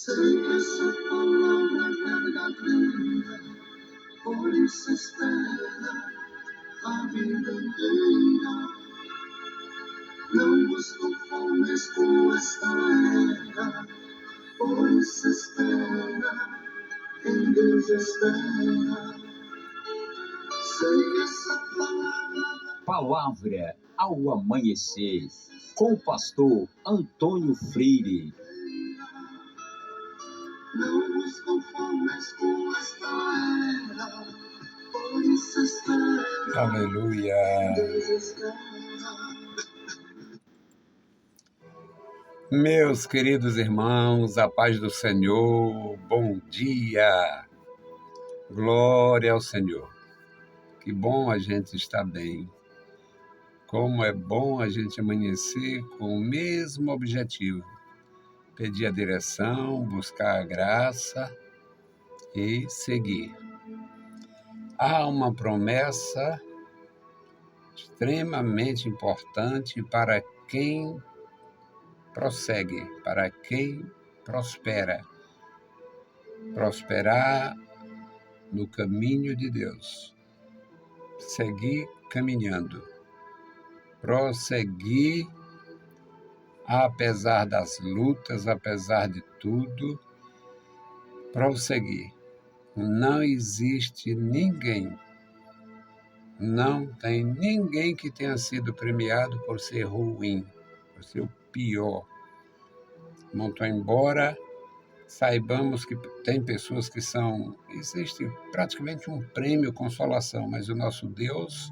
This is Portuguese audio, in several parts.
Sei que essa palavra carga vida, por isso espera a vida inteira. Não vos conformes com esta era, por isso espera, em Deus espera. Sei que essa palavra ao amanhecer, com o pastor Antônio Freire. Não vos conformes com esta era, por isso espera. Aleluia. Deus espera. Meus queridos irmãos, a paz do Senhor, bom dia. Glória ao Senhor. Que bom a gente estar bem. Como é bom a gente amanhecer com o mesmo objetivo. Pedir a direção, buscar a graça e seguir. Há uma promessa extremamente importante para quem prossegue, para quem prospera. Prosperar no caminho de Deus. Seguir caminhando. Prosseguir apesar das lutas, apesar de tudo. Prosseguir. Não existe ninguém, não tem ninguém que tenha sido premiado por ser ruim, por ser o pior. Muito embora saibamos que tem pessoas que existe praticamente um prêmio consolação, mas o nosso Deus,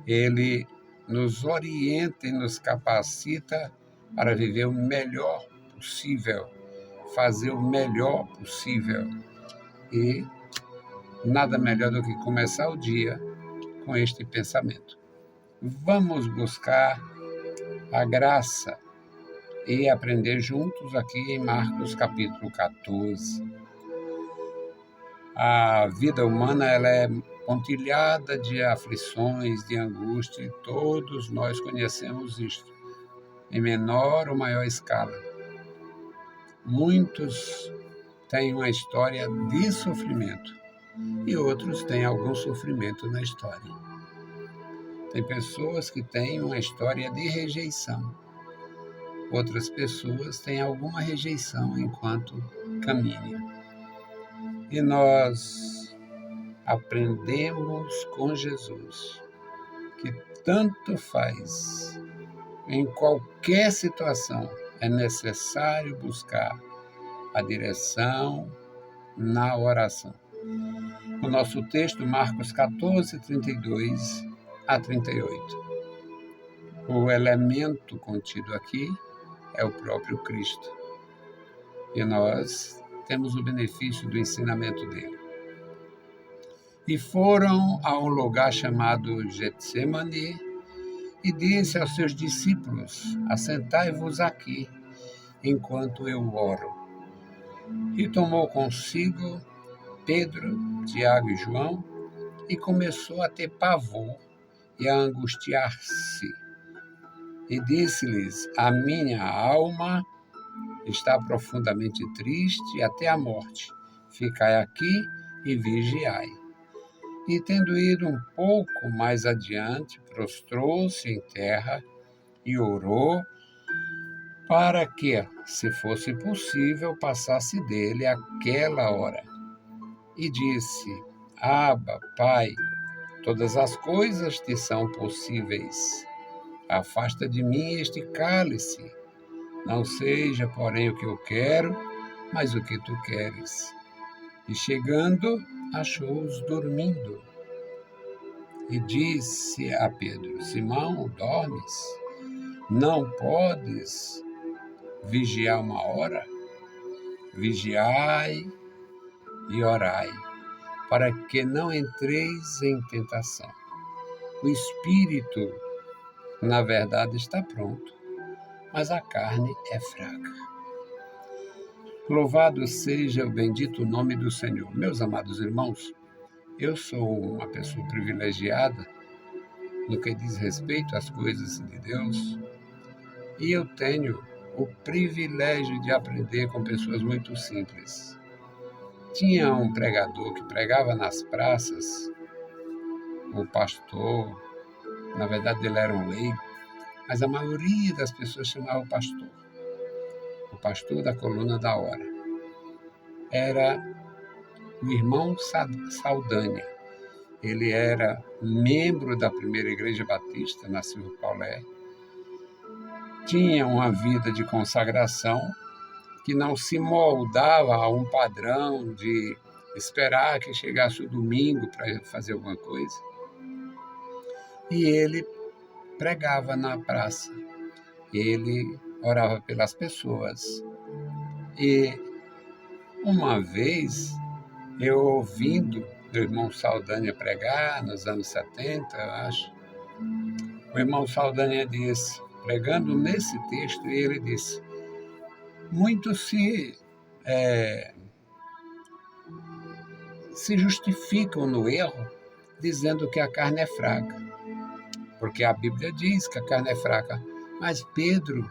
Ele nos orienta e nos capacita para viver o melhor possível, fazer o melhor possível. E nada melhor do que começar o dia com este pensamento. Vamos buscar a graça e aprender juntos aqui em Marcos capítulo 14. A vida humana ela é pontilhada de aflições, de angústia, e todos nós conhecemos isto, em menor ou maior escala. Muitos têm uma história de sofrimento e outros têm algum sofrimento na história. Tem pessoas que têm uma história de rejeição. Outras pessoas têm alguma rejeição enquanto caminham. E nós aprendemos com Jesus que tanto faz, em qualquer situação, é necessário buscar a direção na oração. O nosso texto, Marcos 14, 32 a 38. O elemento contido aqui é o próprio Cristo. E nós temos o benefício do ensinamento dele. E foram a um lugar chamado Getsemane e disse aos seus discípulos: assentai-vos aqui, enquanto eu oro. E tomou consigo Pedro, Tiago e João e começou a ter pavor e a angustiar-se. E disse-lhes: a minha alma está profundamente triste até a morte. Ficai aqui e vigiai. E tendo ido um pouco mais adiante, prostrou-se em terra e orou para que, se fosse possível, passasse dele aquela hora. E disse: Abba, Pai, todas as coisas te são possíveis. Afasta de mim este cálice. Não seja, porém, o que eu quero, mas o que tu queres. E chegando, achou-os dormindo. E disse a Pedro: Simão, dormes? Não podes vigiar uma hora? Vigiai e orai, para que não entreis em tentação. O espírito, na verdade, está pronto, mas a carne é fraca. Louvado seja o bendito nome do Senhor. Meus amados irmãos, eu sou uma pessoa privilegiada no que diz respeito às coisas de Deus, e eu tenho o privilégio de aprender com pessoas muito simples. Tinha um pregador que pregava nas praças, o pastor, na verdade ele era um leigo, mas a maioria das pessoas chamava o pastor da coluna da hora. Era o irmão Saldanha. Ele era membro da primeira igreja batista, na Silva Paulé. Tinha uma vida de consagração que não se moldava a um padrão de esperar que chegasse o domingo para fazer alguma coisa. E ele pregava na praça. Ele orava pelas pessoas. E uma vez, eu ouvindo o irmão Saldanha pregar, nos anos 70, eu acho, o irmão Saldanha disse, pregando nesse texto, ele disse, muitos se justificam no erro dizendo que a carne é fraca, porque a Bíblia diz que a carne é fraca, mas Pedro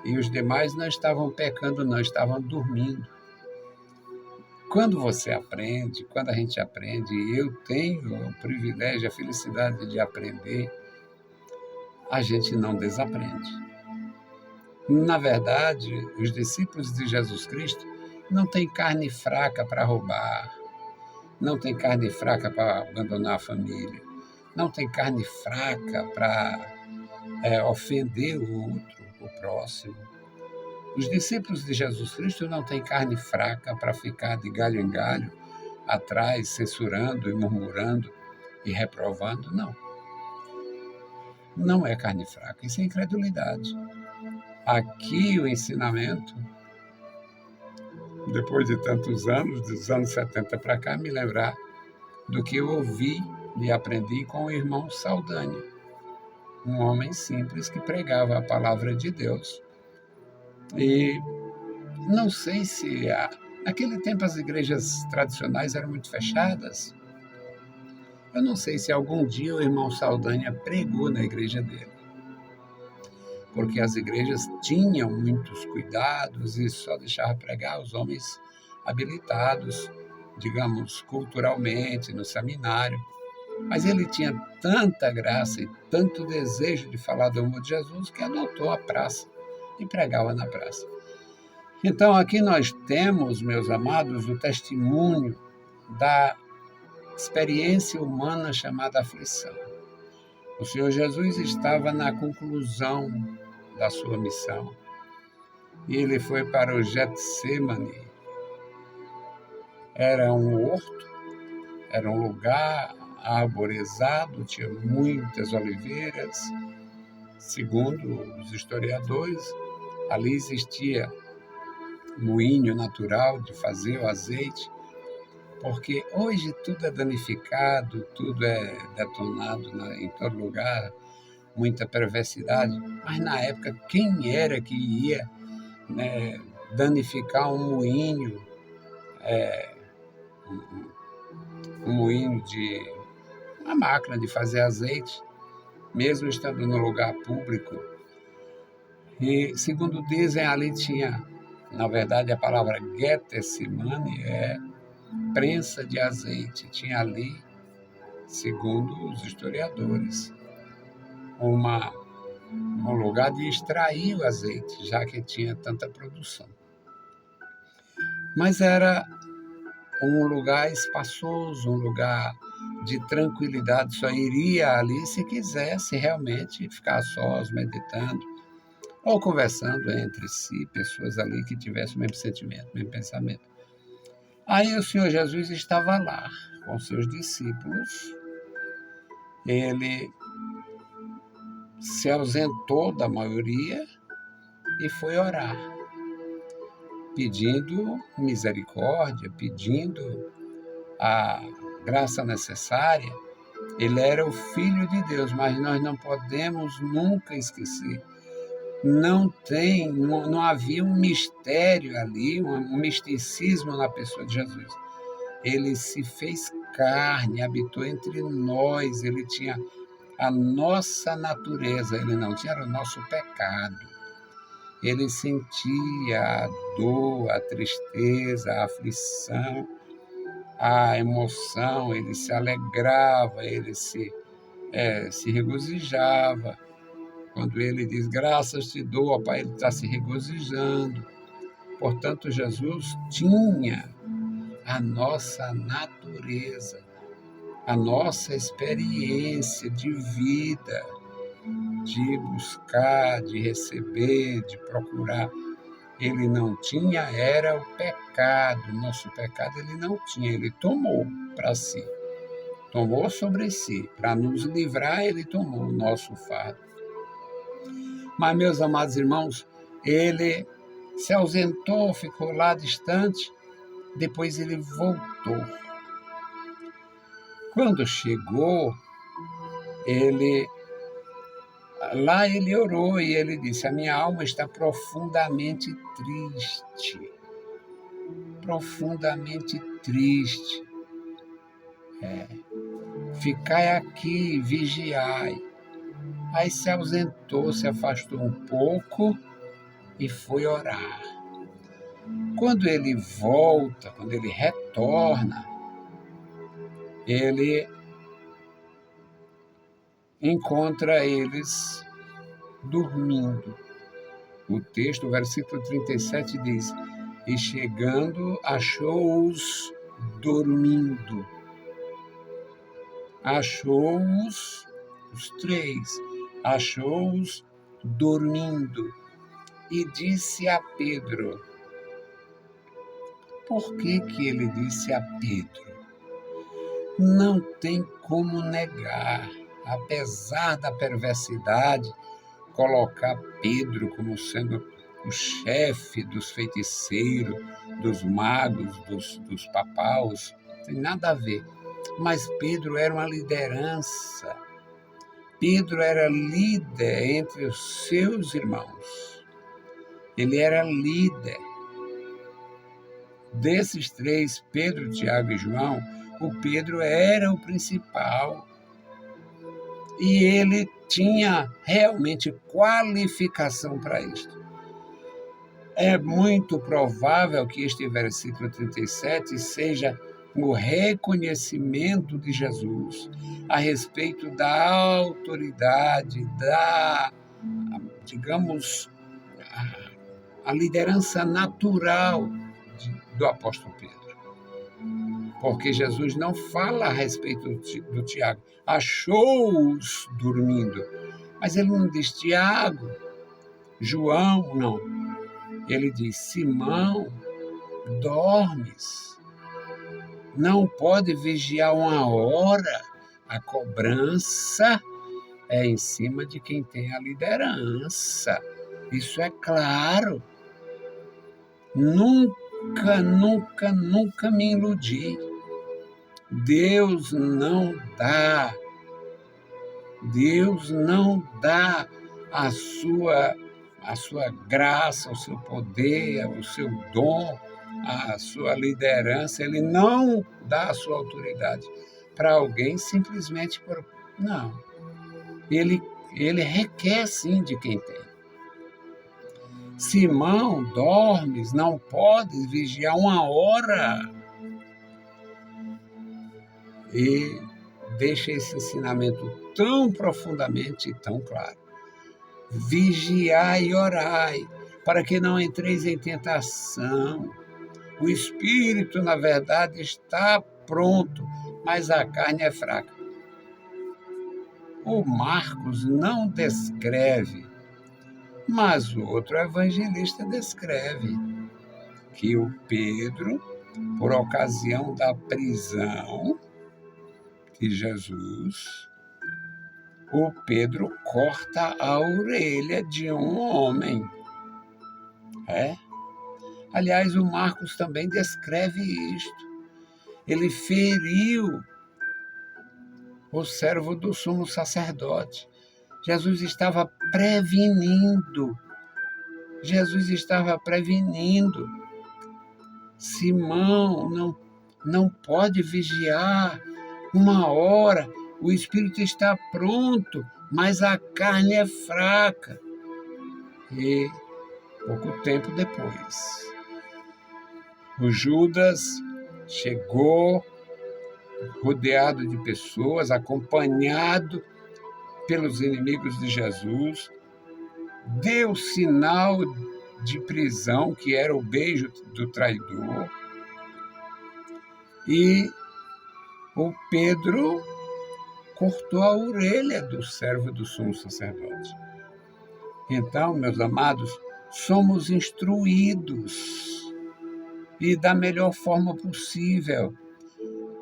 e os demais não estavam pecando, não, estavam dormindo. Quando você aprende, quando a gente aprende, e eu tenho o privilégio, a felicidade de aprender, a gente não desaprende. Na verdade, os discípulos de Jesus Cristo não têm carne fraca para roubar, não têm carne fraca para abandonar a família, não têm carne fraca para ofender o outro, o próximo. Os discípulos de Jesus Cristo não têm carne fraca para ficar de galho em galho, atrás, censurando e murmurando e reprovando, não. Não é carne fraca, isso é incredulidade. Aqui o ensinamento, depois de tantos anos, dos anos 70 para cá, me lembrar do que eu ouvi e aprendi com o irmão Saldanha, um homem simples que pregava a palavra de Deus. E não sei se naquele tempo as igrejas tradicionais eram muito fechadas. Eu não sei se algum dia o irmão Saldanha pregou na igreja dele, porque as igrejas tinham muitos cuidados e só deixava pregar os homens habilitados, digamos, culturalmente, no seminário. Mas ele tinha tanta graça e tanto desejo de falar do amor de Jesus que adotou a praça e pregava na praça. Então, aqui nós temos, meus amados, o testemunho da experiência humana chamada aflição. O Senhor Jesus estava na conclusão da sua missão e ele foi para o Getsemane. Era um horto, era um lugar arborizado, tinha muitas oliveiras. Segundo os historiadores, ali existia moinho natural de fazer o azeite, porque hoje tudo é danificado, tudo é detonado em todo lugar, muita perversidade, mas na época quem era que ia, né, danificar um moinho, um moinho de uma máquina de fazer azeite, mesmo estando no lugar público? E, segundo dizem, ali tinha, na verdade, a palavra Getsemane é prensa de azeite. Tinha ali, segundo os historiadores, um lugar de extrair o azeite, já que tinha tanta produção. Mas era um lugar espaçoso, um lugar de tranquilidade, só iria ali se quisesse realmente ficar sós, meditando, ou conversando entre si, pessoas ali que tivessem o mesmo sentimento, o mesmo pensamento. Aí o Senhor Jesus estava lá com seus discípulos, ele se ausentou da maioria e foi orar, pedindo misericórdia, pedindo a graça necessária. Ele era o Filho de Deus, mas nós não podemos nunca esquecer. Não havia um mistério ali, um misticismo na pessoa de Jesus. Ele se fez carne, habitou entre nós, ele tinha a nossa natureza, ele não tinha o nosso pecado. ele sentia a dor, a tristeza, a aflição, a emoção, ele se alegrava, ele se regozijava. Quando ele diz, graças te dou, ó Pai, ele está se regozijando. Portanto, Jesus tinha a nossa natureza, a nossa experiência de vida, de buscar, de receber, de procurar. Ele não tinha, era o pecado. Nosso pecado ele não tinha, ele tomou para si. Tomou sobre si. Para nos livrar, ele tomou o nosso fardo. Mas, meus amados irmãos, ele se ausentou, ficou lá distante, depois ele voltou. Quando chegou, lá ele orou e ele disse, a minha alma está profundamente triste. Profundamente triste. Ficai aqui, vigiai. Aí se ausentou, se afastou um pouco e foi orar. Quando ele volta, quando ele retorna, ele encontra eles dormindo. O texto, o versículo 37 diz, e chegando, achou-os dormindo. Achou-os, os três, achou-os dormindo. E disse a Pedro. Por que ele disse a Pedro? Não tem como negar, apesar da perversidade, colocar Pedro como sendo o chefe dos feiticeiros, dos magos, dos papaus, não tem nada a ver. Mas Pedro era uma liderança. Pedro era líder entre os seus irmãos. Ele era líder. Desses três, Pedro, Tiago e João, o Pedro era o principal. E ele tinha realmente qualificação para isto. É muito provável que este versículo 37 seja o reconhecimento de Jesus a respeito da autoridade, digamos, a liderança natural do apóstolo Pedro. Porque Jesus não fala a respeito do Tiago, achou-os dormindo. Mas ele não diz Tiago, João, não. Ele diz, Simão, dormes. Não pode vigiar uma hora. A cobrança é em cima de quem tem a liderança. Isso é claro. Nunca me iludi. Deus não dá a sua graça, o seu poder, o seu dom, a sua liderança. Ele não dá a sua autoridade para alguém simplesmente por... Não. Ele requer sim de quem tem. Simão, dormes, não podes vigiar uma hora. E deixa esse ensinamento tão profundamente e tão claro. Vigiai e orai, para que não entreis em tentação. O espírito, na verdade, está pronto, mas a carne é fraca. O Marcos não descreve, mas o outro evangelista descreve que o Pedro, por ocasião da prisão de Jesus, o Pedro corta a orelha de um homem. Aliás, o Marcos também descreve isto. Ele feriu o servo do sumo sacerdote. Jesus estava prevenindo. Simão, não pode vigiar uma hora. O espírito está pronto, mas a carne é fraca. E Pouco tempo depois, o Judas chegou rodeado de pessoas, acompanhado pelos inimigos de Jesus, deu sinal de prisão, que era o beijo do traidor, e o Pedro cortou a orelha do servo do sumo sacerdote. Então, meus amados, somos instruídos e da melhor forma possível.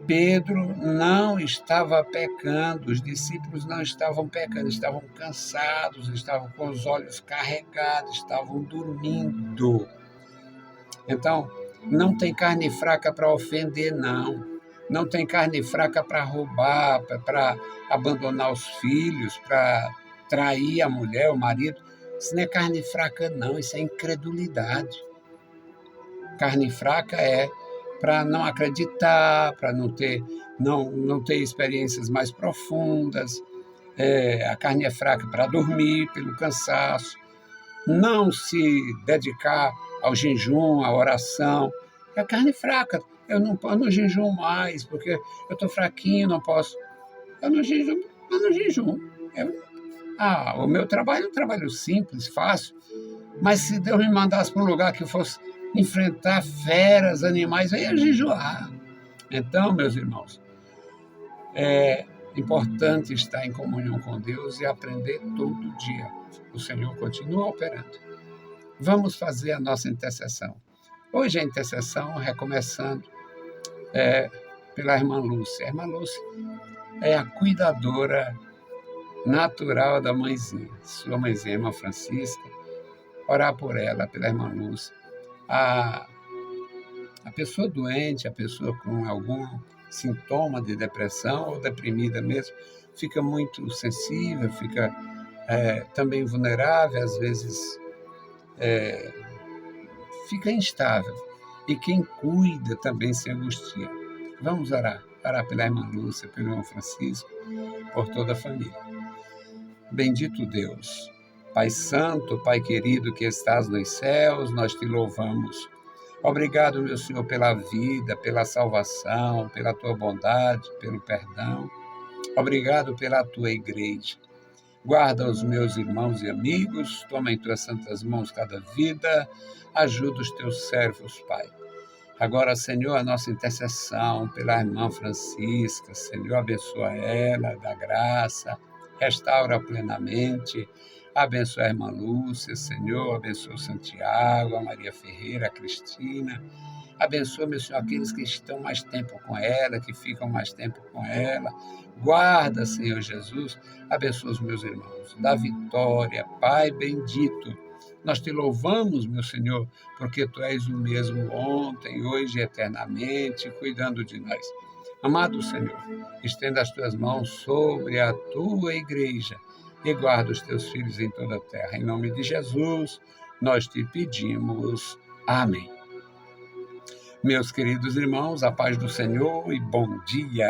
Pedro não estava pecando, os discípulos não estavam pecando, estavam cansados, estavam com os olhos carregados, estavam dormindo. Então, não tem carne fraca para ofender, não. Não tem carne fraca para roubar, para abandonar os filhos, para trair a mulher, o marido. Isso não é carne fraca, não, isso é incredulidade. Carne fraca é para não acreditar, para não ter experiências mais profundas. A carne é fraca para dormir, pelo cansaço. Não se dedicar ao jejum, à oração. É carne fraca. Eu não jejuo mais, porque eu estou fraquinho, não posso. Eu não jejum. O meu trabalho é um trabalho simples, fácil, mas se Deus me mandasse para um lugar que eu fosse enfrentar feras, animais, aí eu ia jejuar. Então, meus irmãos, é importante estar em comunhão com Deus e aprender todo dia. O Senhor continua operando. Vamos fazer a nossa intercessão. Hoje a intercessão, recomeçando, pela irmã Lúcia. A irmã Lúcia é a cuidadora natural da mãezinha, sua mãezinha, a irmã Francisca. Orar por ela, pela irmã Lúcia. A pessoa doente, a pessoa com algum sintoma de depressão ou deprimida mesmo, fica muito sensível, fica também vulnerável, às vezes fica instável. E quem cuida também se angustia. Vamos orar pela irmã Lúcia, pelo irmão Francisco, por toda a família. Bendito Deus, Pai Santo, Pai querido que estás nos céus, nós te louvamos. Obrigado, meu Senhor, pela vida, pela salvação, pela tua bondade, pelo perdão. Obrigado pela tua igreja. Guarda os meus irmãos e amigos, toma em tuas santas mãos cada vida, ajuda os teus servos, Pai. Agora, Senhor, a nossa intercessão pela irmã Francisca, Senhor, abençoa ela, dá graça, restaura plenamente, abençoa a irmã Lúcia, Senhor, abençoa o Santiago, a Maria Ferreira, a Cristina, abençoa, meu Senhor, aqueles que estão mais tempo com ela, que ficam mais tempo com ela, guarda, Senhor Jesus, abençoa os meus irmãos, dá vitória, Pai bendito. Nós te louvamos, meu Senhor, porque Tu és o mesmo ontem, hoje e eternamente, cuidando de nós. Amado Senhor, estenda as Tuas mãos sobre a Tua igreja e guarda os Teus filhos em toda a terra. Em nome de Jesus, nós te pedimos. Amém. Meus queridos irmãos, a paz do Senhor e bom dia.